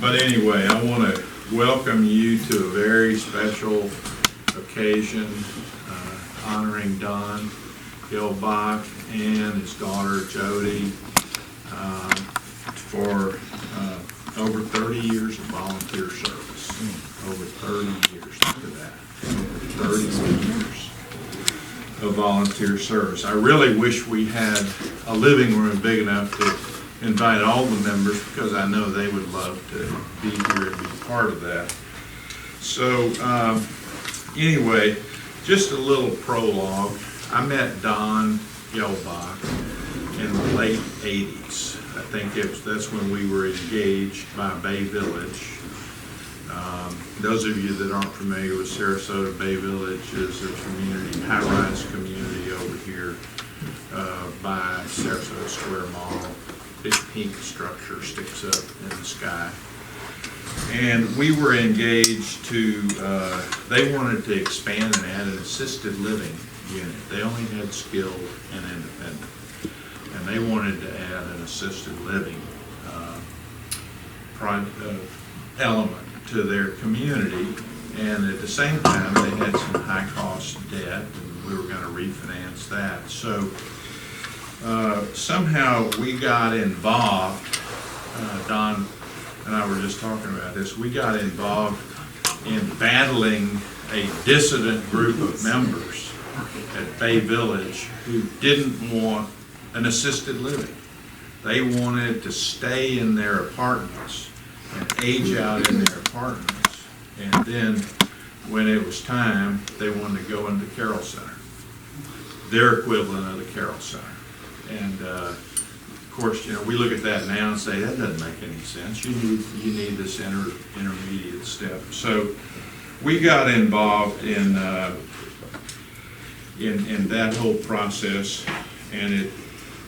But anyway, I want to welcome you to a very special occasion honoring Don Gehlbach and his daughter Jody for over 30 years of volunteer service. Over 30 years, look at that. Over 30 years of volunteer service. I really wish we had a living room big enough to invite all the members, because I know they would love to be here and be part of that. So anyway, just a little prologue. I met Don Gehlbach in the late 80s. I think that's when we were engaged by Bay Village. Those of you that aren't familiar with Sarasota, Bay Village is a community, high-rise community over here by Sarasota Square Mall. Big pink structure sticks up in the sky. And we were engaged to, they wanted to expand and add an assisted living unit. They only had skilled and independent. And they wanted to add an assisted living element to their community. And at the same time, they had some high-cost debt, and we were going to refinance that. So somehow we got involved, Don and I were just talking about this, we got involved in battling a dissident group of members at Bay Village who didn't want an assisted living. They wanted to stay in their apartments and age out in their apartments. And then when it was time, they wanted to go into Carroll Center, their equivalent of the Carroll Center. And of course, you know, we look at that now and say that doesn't make any sense. You need this intermediate step. So we got involved in that whole process, and it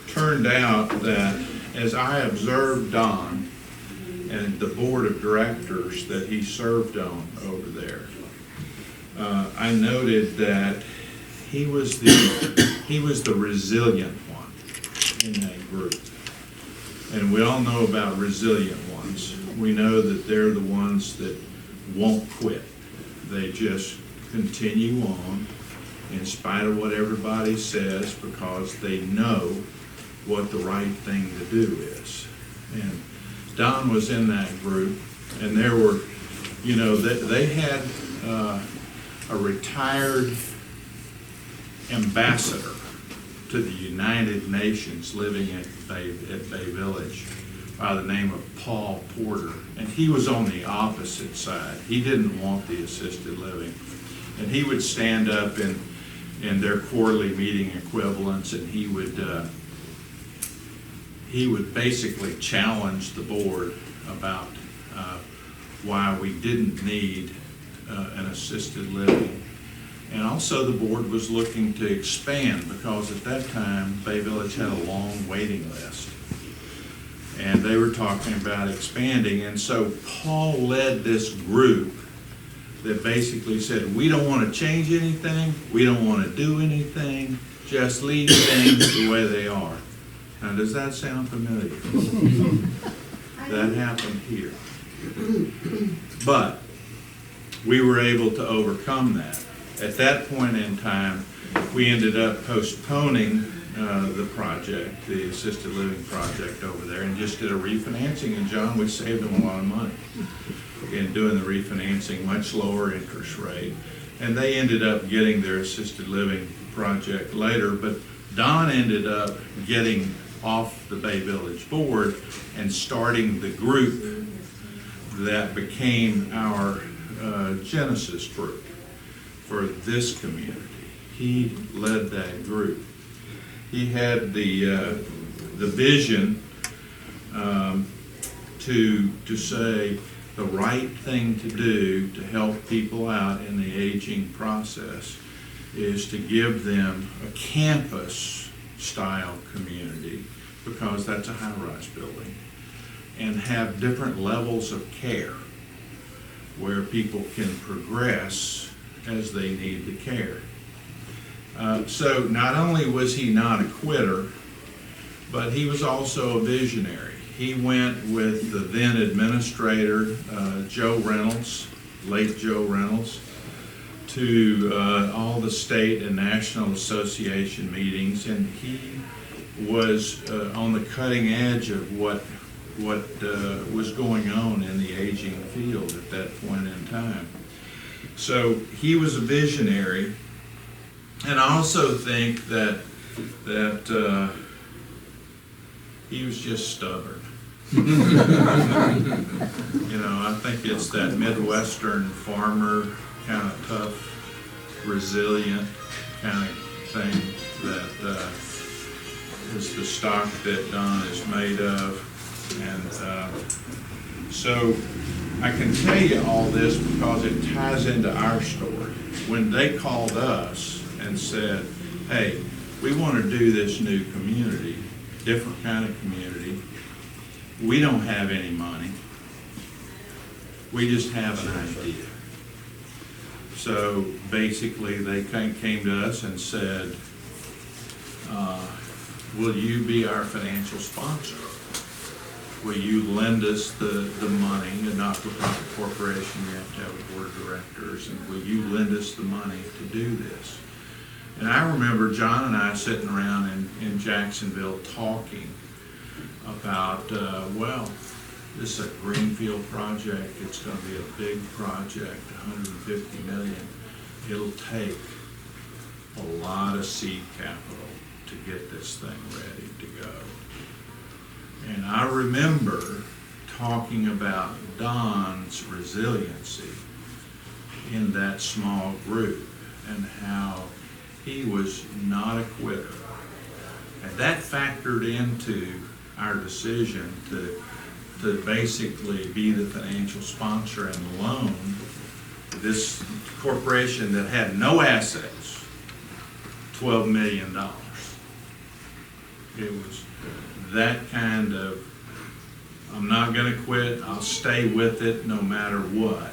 turned out that as I observed Don and the board of directors that he served on over there, I noted that he was the resilient one in that group. And we all know about resilient ones. We know that they're the ones that won't quit. They just continue on in spite of what everybody says, because they know what the right thing to do is. And Don was in that group, and there were, you know, they had a retired ambassador to the United Nations living at Bay Village by the name of Paul Porter. And he was on the opposite side. He didn't want the assisted living. And he would stand up in their quarterly meeting equivalents, and he would basically challenge the board about why we didn't need an assisted living. And also the board was looking to expand, because at that time Bay Village had a long waiting list. And they were talking about expanding. And so Paul led this group that basically said, we don't want to change anything, we don't want to do anything, just leave things the way they are. Now, does that sound familiar? That happened here. But we were able to overcome that. At that point in time, we ended up postponing the project, the assisted living project over there, and just did a refinancing. And John, we saved them a lot of money in doing the refinancing, much lower interest rate. And they ended up getting their assisted living project later. But Don ended up getting off the Bay Village board and starting the group that became our Genesis group for this community. He led that group. He had the vision to say the right thing to do to help people out in the aging process is to give them a campus style community, because that's a high-rise building, and have different levels of care where people can progress as they need the care. So not only was he not a quitter, but he was also a visionary. he went with the then administrator, Joe Reynolds, late Joe Reynolds, to all the state and national association meetings, and he was on the cutting edge of what was going on in the aging field at that point in time. So he was a visionary, and I also think that he was just stubborn. You know, I think it's that Midwestern farmer kind of tough, resilient kind of thing that is the stock that Don is made of. And so I can tell you all this because it ties into our story. When they called us and said, hey, we want to do this new community, different kind of community, we don't have any money, we just have an idea. So basically they came to us and said, will you be our financial sponsor? Will you lend us the money? A not-for-profit corporation, you have to have a board of directors, and will you lend us the money to do this? And I remember John and I sitting around in Jacksonville talking about, well, this is a greenfield project, it's going to be a big project, $150 million. It'll take a lot of seed capital to get this thing ready to go. And I remember talking about Don's resiliency in that small group and how he was not a quitter. And that factored into our decision to basically be the financial sponsor and loan this corporation that had no assets $12 million. It was that kind of, I'm not going to quit, I'll stay with it no matter what.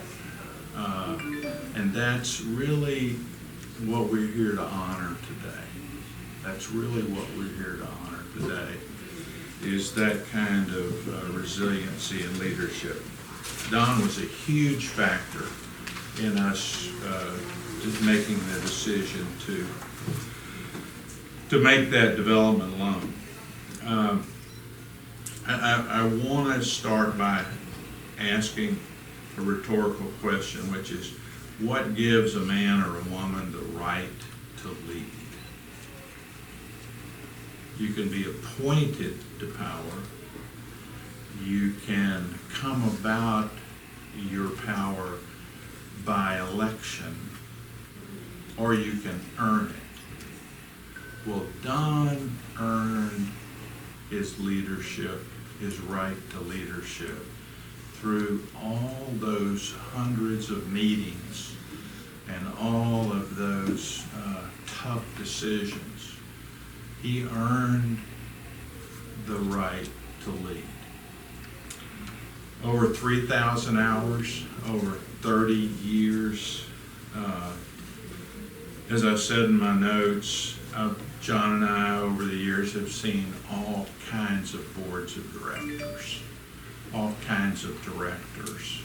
And that's really what we're here to honor today. That's really what we're here to honor today, is that kind of resiliency and leadership. Don was a huge factor in us making the decision to make that development loan. I want to start by asking a rhetorical question, which is, what gives a man or a woman the right to lead? You can be appointed to power. You can come about your power by election, or you can earn it. Well, Don earned his leadership, his right to leadership, through all those hundreds of meetings and all of those tough decisions. He earned the right to lead. Over 3,000 hours, over 30 years. As I said in my notes, John and I over the years have seen all kinds of boards of directors, all kinds of directors.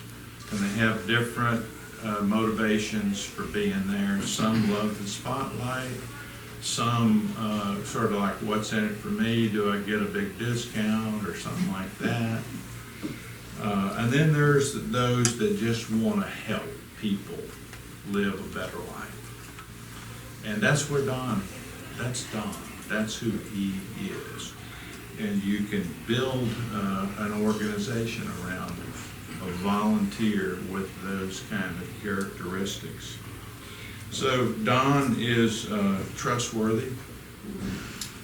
And they have different motivations for being there. Some love the spotlight. Some sort of like, what's in it for me? Do I get a big discount or something like that? And then there's those that just want to help people live a better life. And that's where that's Don. That's who he is. And you can build an organization around a volunteer with those kind of characteristics. So Don is trustworthy.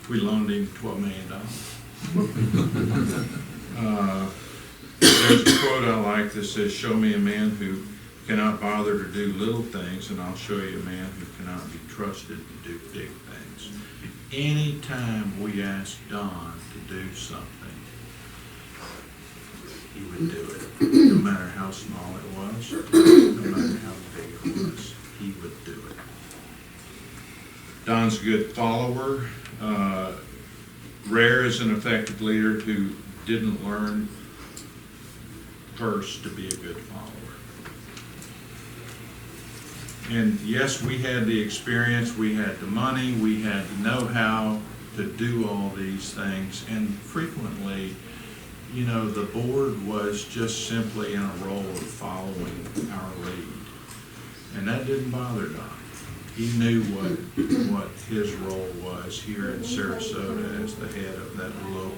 We loaned him $12 million. There's a quote I like that says, "Show me a man who cannot bother to do little things, and I'll show you a man who cannot be trusted to do big things." Anytime we asked Don to do something, he would do it. No matter how small it was, no matter how big it was, he would do it. Don's a good follower. Rare is an effective leader who didn't learn first to be a good follower. And yes, we had the experience, we had the money, we had the know-how to do all these things, and frequently, you know, the board was just simply in a role of following our lead. And that didn't bother Don. He knew what his role was here in Sarasota as the head of that local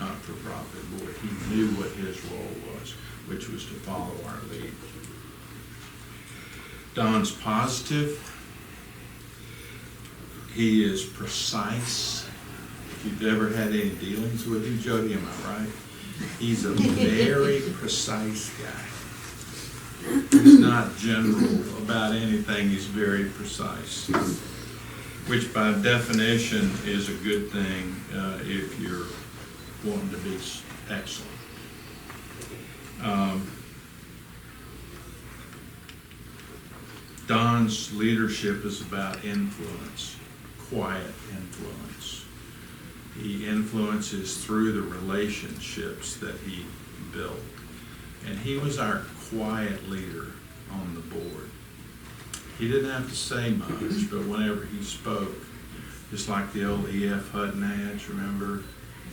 not-for-profit board. He knew what his role was, which was to follow our lead. Don's positive. He is precise. If you've ever had any dealings with him, Jody, am I right? He's a very precise guy. He's not general about anything. He's very precise, which by definition is a good thing if you're wanting to be excellent. Don's leadership is about influence, quiet influence. He influences through the relationships that he built. And he was our quiet leader on the board. He didn't have to say much, but whenever he spoke, just like the old E.F. Hutton ads, remember?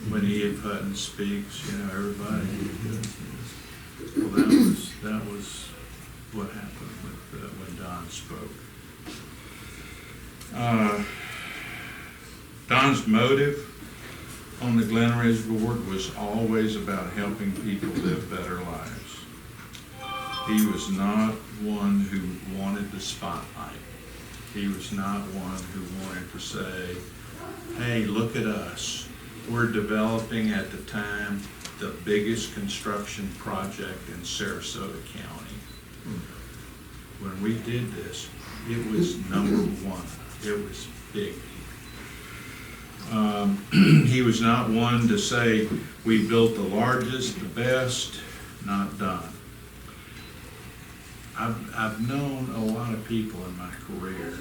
When E.F. Hutton speaks, you know, everybody. Well, that was what happened with when Don spoke. Don's motive on the Glenridge board was always about helping people live better lives. He was not one who wanted the spotlight. He was not one who wanted to say, hey, look at us. We're developing at the time the biggest construction project in Sarasota County. When we did this, it was number one. It was big. He was not one to say, we built the largest, the best, not done. I've known a lot of people in my career,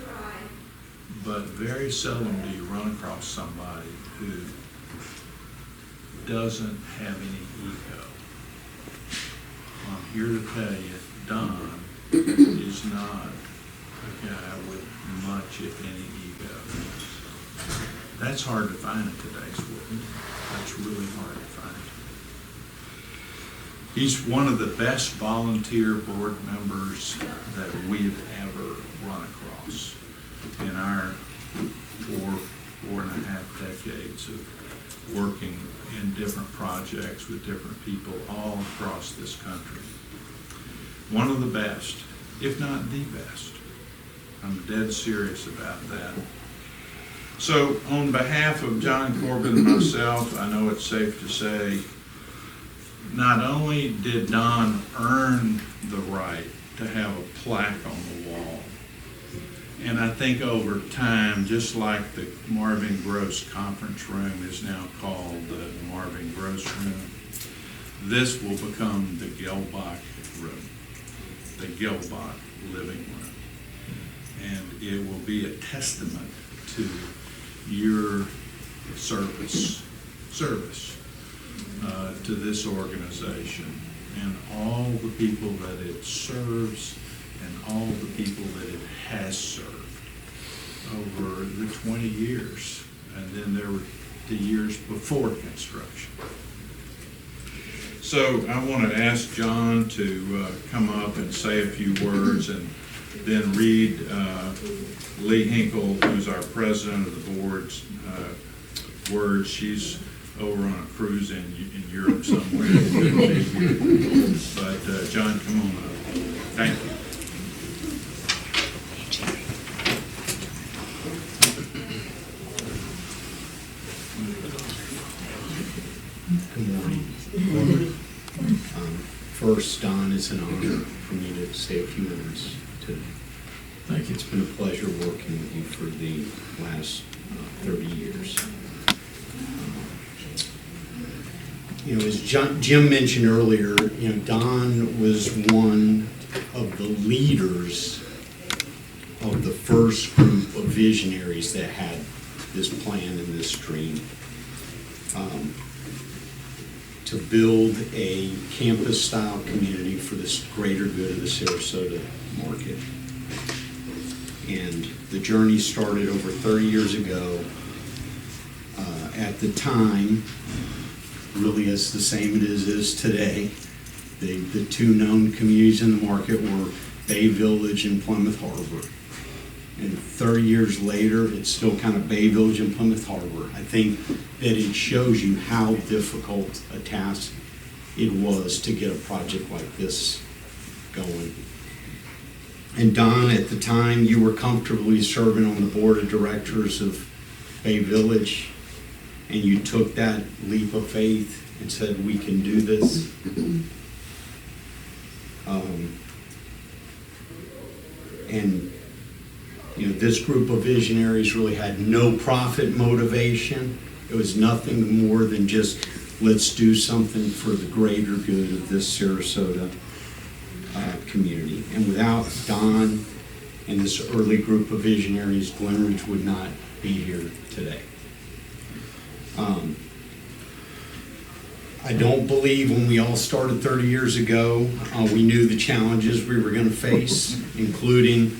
but very seldom do you run across somebody who doesn't have any ego. I'm here to tell you, Don is not a guy with much, if any, ego. That's hard to find in today's world. That's really hard to find. He's one of the best volunteer board members that we've ever run across in our four and a half decades of working in different projects with different people all across this country. One of the best, if not the best. I'm dead serious about that. So on behalf of John Corbin and myself, I know it's safe to say, not only did Don earn the right to have a plaque on the wall, and I think over time, just like the Marvin Gross conference room is now called the Marvin Gross room, this will become the Gehlbach room, the Gehlbach Living Room. And it will be a testament to your service to this organization and all the people that it serves and all the people that it has served over the 20 years. And then there were the years before construction. So I want to ask John to come up and say a few words, and then read Lee Hinkle, who's our president of the board's words. She's over on a cruise in Europe somewhere. But John, come on up. Thank you. Good morning. First, Don, it's an honor for me to say a few words today. Thank you. It's been a pleasure working with you for the last 30 years. As Jim mentioned earlier, Don was one of the leaders of the first group of visionaries that had this plan and this dream. to build a campus-style community for this greater good of the Sarasota market. And the journey started over 30 years ago. At the time, really as the same it is today, the two known communities in the market were Bay Village and Plymouth Harbor. And 30 years later, it's still kind of Bay Village and Plymouth Harbor. I think that it shows you how difficult a task it was to get a project like this going. And Don, at the time, you were comfortably serving on the board of directors of Bay Village, and you took that leap of faith and said, we can do this. And this group of visionaries really had no profit motivation. It was nothing more than just, let's do something for the greater good of this Sarasota community. And without Don and this early group of visionaries, Glenridge would not be here today. I don't believe when we all started 30 years ago, we knew the challenges we were going to face, including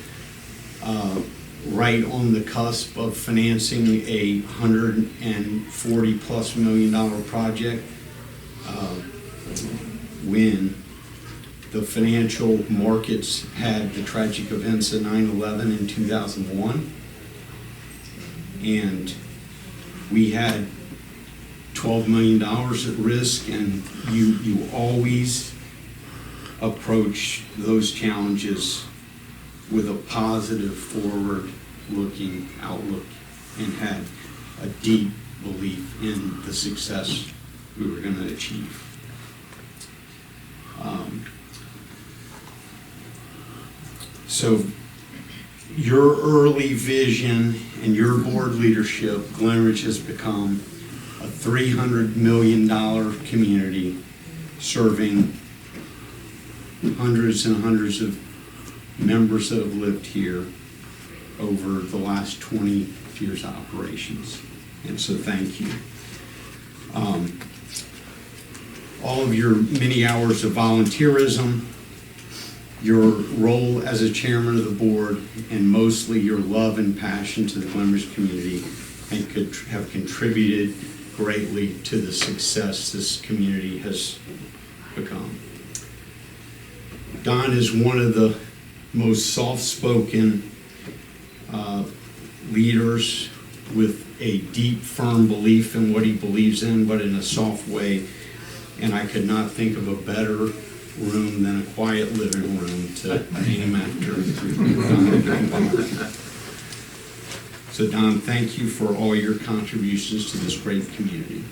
right on the cusp of financing a $140+ million project when the financial markets had the tragic events of 9/11 in 2001, and we had $12 million at risk, and you always approach those challenges with a positive, forward-looking outlook and had a deep belief in the success we were going to achieve. So your early vision and your board leadership, Glenridge has become a $300 million community serving hundreds and hundreds of members that have lived here over the last 20 years of operations. And so thank you. All of your many hours of volunteerism, your role as a chairman of the board, and mostly your love and passion to the Glenridge community and could have contributed greatly to the success this community has become. Don is one of the most soft-spoken leaders with a deep, firm belief in what he believes in, but in a soft way. And I could not think of a better room than a quiet living room to name after Don Gehlbach. So Don, thank you for all your contributions to this great community.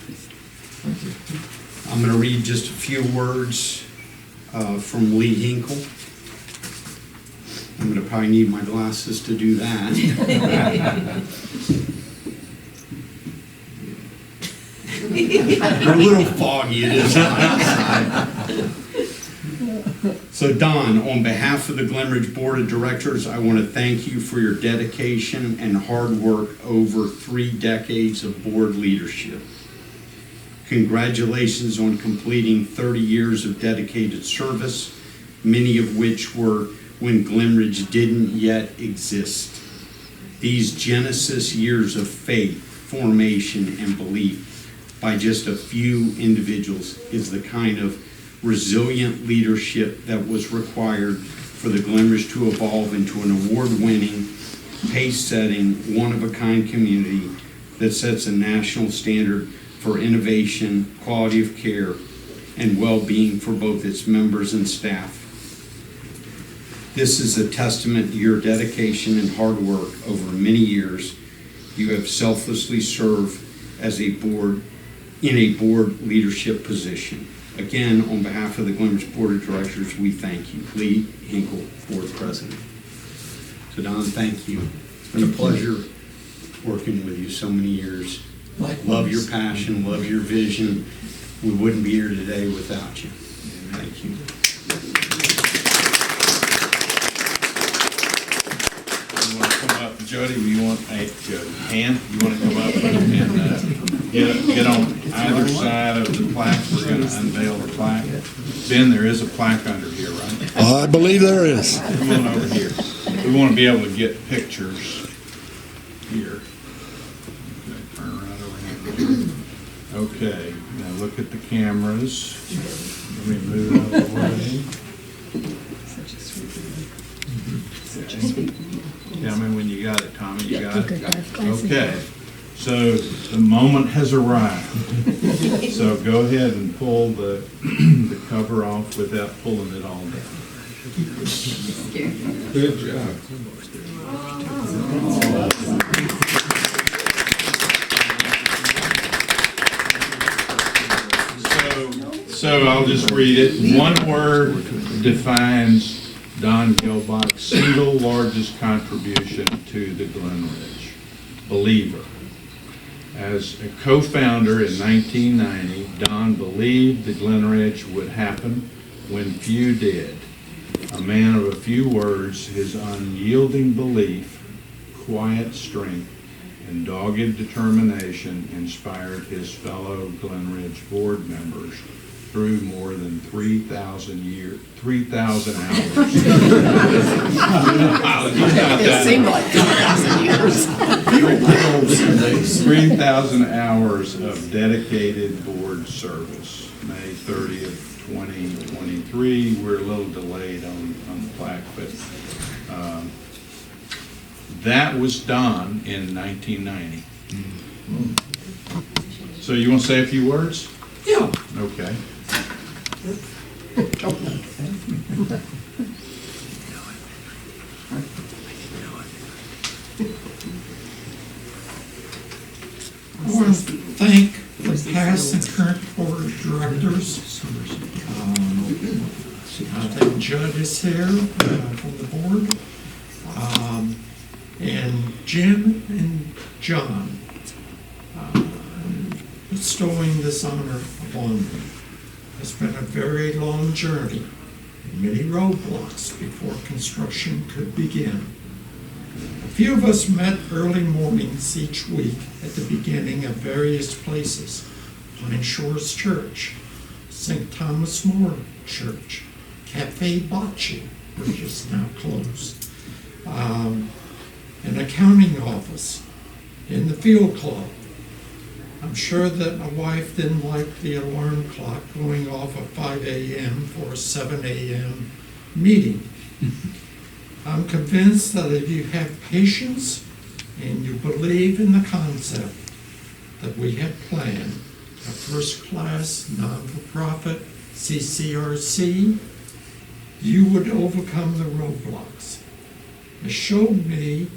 I'm going to read just a few words from Lee Hinkle. I'm going to probably need my glasses to do that. They're a little foggy, it is outside. So Don, on behalf of the Glenridge Board of Directors, I want to thank you for your dedication and hard work over 3 decades of board leadership. Congratulations on completing 30 years of dedicated service, many of which were when Glenridge didn't yet exist. These Genesis years of faith, formation, and belief by just a few individuals is the kind of resilient leadership that was required for the Glenridge to evolve into an award-winning, pace-setting, one-of-a-kind community that sets a national standard for innovation, quality of care, and well-being for both its members and staff. This is a testament to your dedication and hard work over many years. You have selflessly served as a board in a board leadership position. Again, on behalf of the Glenridge Board of Directors, we thank you. Lee Hinkle, Board President. So Don, thank you. It's been a pleasure working with you so many years. Likewise. Love your passion, love your vision. We wouldn't be here today without you. Thank you. You want to come up, Jody? You want Jody? Han, you want to come up and get on either side of the plaque? We're going unveil the plaque. Ben, there is a plaque under here, right? I believe there is. Come on over here. We want to be able to get pictures here. Okay, turn right around. Okay, now look at the cameras. Let me move out of the way. Tell me when you got it, Tommy. You got it? Okay. So the moment has arrived. So go ahead and pull the cover off without pulling it all down. Good job. So I'll just read it. One word defines Don Gehlbach's single largest contribution to the Glenridge: believer. As a co-founder in 1990, Don believed the Glenridge would happen when few did. A man of a few words, his unyielding belief, quiet strength, and dogged determination inspired his fellow Glenridge board members through more than 3,000 hours. It seemed like 3,000 years. 3,000 hours of dedicated board service. May 30th, 2023. We're a little delayed on the plaque, but that was done in 1990. So you want to say a few words? Yeah. Okay. I want to thank the past and current board of directors. I think Judd is here from the board. And Jim and John bestowing this honor upon me. It's been a very long journey, many roadblocks before construction could begin. A few of us met early mornings each week at the beginning of various places: Pine Shores Church, St. Thomas More Church, Cafe Bocce, which is now closed, an accounting office, in the field club. I'm sure that my wife didn't like the alarm clock going off at 5 a.m. for a 7 a.m. meeting. I'm convinced that if you have patience and you believe in the concept that we have planned, a first-class, non-for-profit CCRC, you would overcome the roadblocks. It showed me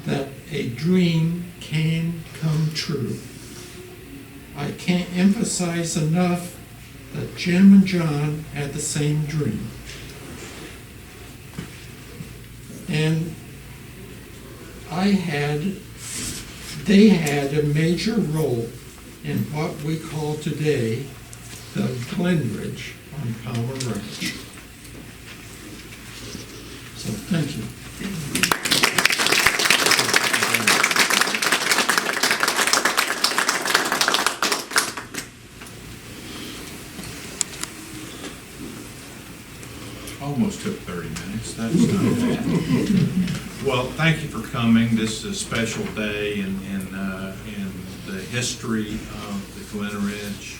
that a dream can come true. I can't emphasize enough that Jim and John had the same dream. And they had a major role in what we call today the Glenridge on Power Ranch. So thank you. Almost took 30 minutes. That's not bad. Well, thank you for coming. This is a special day in the history of the Glenridge.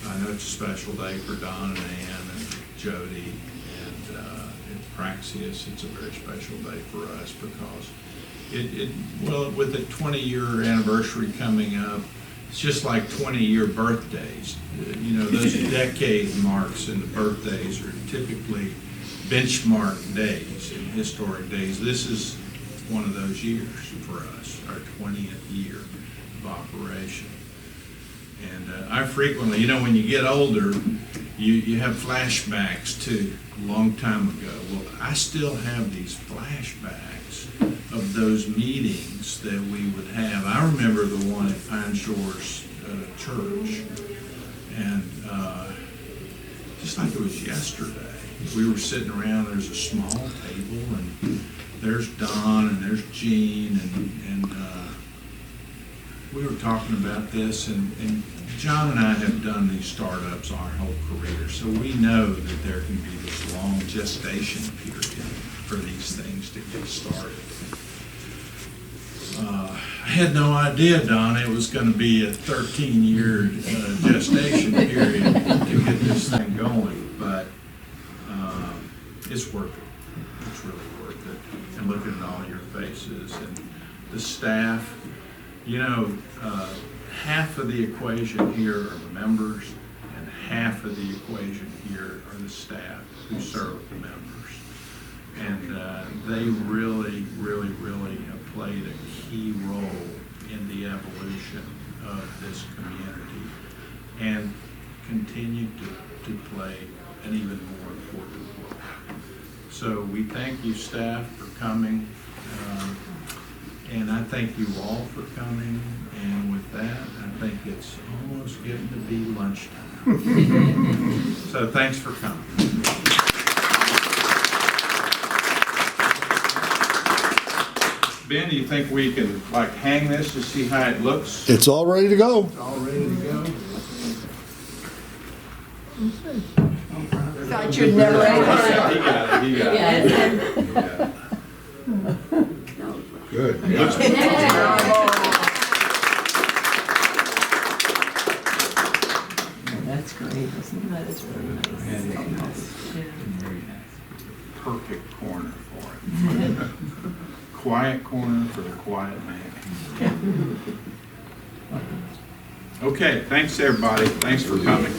I know it's a special day for Don and Ann and Jody and Praxius. It's a very special day for us because well, with the 20-year anniversary coming up, it's just like 20-year birthdays. You know, those decade marks and the birthdays are typically benchmark days and historic days. This is one of those years for us, our 20th year of operation. And I frequently, you know, when you get older, you have flashbacks to a long time ago. Well, I still have these flashbacks of those meetings that we would have. I remember the one at Pine Shores Church, and just like it was yesterday. We were sitting around, there's a small table, and there's Don, and there's Gene, and we were talking about this, and John and I have done these startups our whole career, so we know that there can be this long gestation period for these things to get started. I had no idea, Don, it was going to be a 13-year gestation period to get this thing going, but it's worth it. It's really worth it. And looking at all your faces and the staff, you know, half of the equation here are the members, and half of the equation here are the staff who serve the members. And they really, really, really have played a key role in the evolution of this community and continue to play an even more important role. So we thank you, staff, for coming. And I thank you all for coming. And with that, I think it's almost getting to be lunchtime. So thanks for coming. Ben, do you think we can like hang this to see how it looks? It's all ready to go. It's all ready to go. Thought you'd never He able got it. He got it. He got it. Good. That's great, isn't it? That is really nice. Perfect corner for it. Quiet corner for the quiet man. Okay, thanks everybody. Thanks for coming.